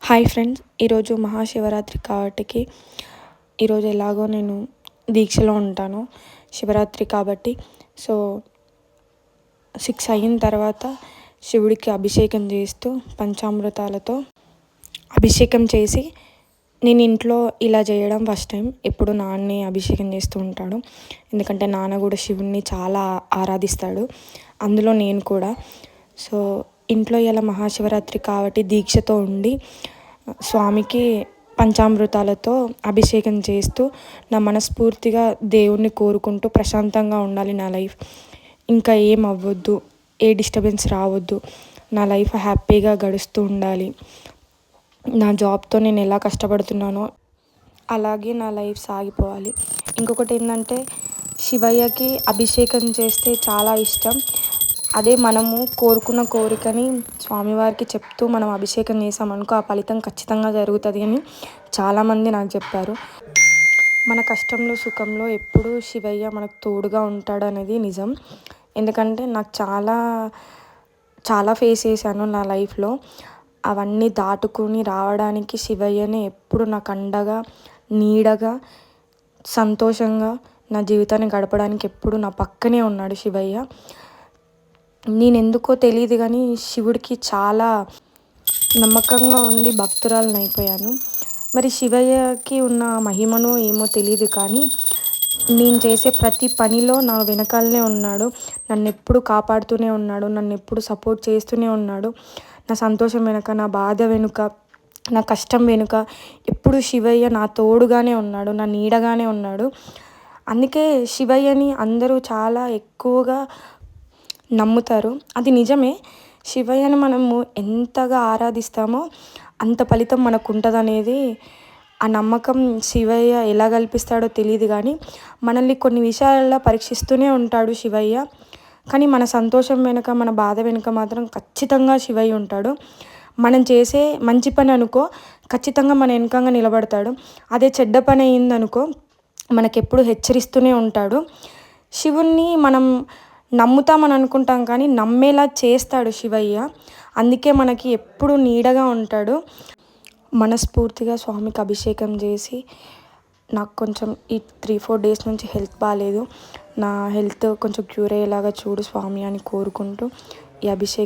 Hi friends, ఈరోజు మహాశివరాత్రి కాబట్టికి ఈరోజు ఎలాగో నేను దీక్షలో ఉంటాను. శివరాత్రి కాబట్టి 6 అయిన తర్వాత శివుడికి అభిషేకం చేస్తూ పంచామృతాలతో అభిషేకం చేసి నేను ఇంట్లో ఇలా చేయడం ఫస్ట్ టైం. ఎప్పుడు నాన్నే అభిషేకం చేస్తూ ఉంటాడు, ఎందుకంటే నాన్న కూడా శివుణ్ణి చాలా ఆరాధిస్తాడు, అందులో నేను కూడా. ఇంట్లో ఇలా మహాశివరాత్రి కాబట్టి దీక్షతో ఉండి స్వామికి పంచామృతాలతో అభిషేకం చేస్తూ నా మనస్ఫూర్తిగా దేవుణ్ణి కోరుకుంటూ ప్రశాంతంగా ఉండాలి నా లైఫ్, ఇంకా ఏం అవ్వద్దు, ఏ డిస్టర్బెన్స్ రావద్దు, నా లైఫ్ హ్యాపీగా గడుస్తూ ఉండాలి, నా జాబ్తో నేను ఎలా కష్టపడుతున్నానో అలాగే నా లైఫ్ సాగిపోవాలి. ఇంకొకటి ఏంటంటే శివయ్యకి అభిషేకం చేస్తే చాలా ఇష్టం. అదే మనము కోరుకున్న కోరికని స్వామివారికి చెప్తూ మనం అభిషేకం చేసామనుకో ఆ ఫలితం ఖచ్చితంగా జరుగుతుంది అని చాలామంది నాకు చెప్పారు. మన కష్టంలో సుఖంలో ఎప్పుడూ శివయ్య మనకు తోడుగా ఉంటాడు అనేది నిజం. ఎందుకంటే నాకు చాలా ఫేస్ చేశాను నా లైఫ్లో. అవన్నీ దాటుకుని రావడానికి శివయ్యనే ఎప్పుడు నాకు అండగా, నీడగా, సంతోషంగా నా జీవితాన్ని గడపడానికి ఎప్పుడు నా పక్కనే ఉన్నాడు శివయ్య. నేను ఎందుకో తెలియదు కానీ శివుడికి చాలా నమ్మకంగా ఉండి భక్తురాలను అయిపోయాను. మరి శివయ్యకి ఉన్న మహిమను ఏమో తెలియదు కానీ నేను చేసే ప్రతి పనిలో నా వెనకాలనే ఉన్నాడు, నన్ను ఎప్పుడు కాపాడుతూనే ఉన్నాడు, నన్ను ఎప్పుడు సపోర్ట్ చేస్తూనే ఉన్నాడు. నా సంతోషం వెనుక, నా బాధ వెనుక, నా కష్టం వెనుక ఎప్పుడు శివయ్య నా తోడుగానే ఉన్నాడు, నా నీడగానే ఉన్నాడు. అందుకే శివయ్యని అందరూ చాలా ఎక్కువగా నమ్ముతారు. అది నిజమే. శివయ్యని మనము ఎంతగా ఆరాధిస్తామో అంత ఫలితం మనకు ఉంటుంది అనేది ఆ నమ్మకం శివయ్య ఎలా కల్పిస్తాడో తెలియదు కానీ మనల్ని కొన్ని విషయాలలో పరీక్షిస్తూనే ఉంటాడు శివయ్య. కానీ మన సంతోషం వెనుక, మన బాధ వెనుక మాత్రం ఖచ్చితంగా శివయ్య ఉంటాడు. మనం చేసే మంచి పని అనుకో ఖచ్చితంగా మన వెనుకంగా నిలబడతాడు. అదే చెడ్డ పని అయిందనుకో మనకెప్పుడు హెచ్చరిస్తూనే ఉంటాడు. శివుణ్ణి మనం నమ్ముతామని అనుకుంటాం కానీ నమ్మేలా చేస్తాడు శివయ్య. అందుకే మనకి ఎప్పుడు నీడగా ఉంటాడు. మనస్ఫూర్తిగా స్వామికి అభిషేకం చేసి నాకు కొంచెం ఈ 3-4 డేస్ నుంచి హెల్త్ బాగాలేదు, నా హెల్త్ కొంచెం క్యూర్ అయ్యేలాగా చూడు స్వామి అని కోరుకుంటూ ఈ అభిషేకం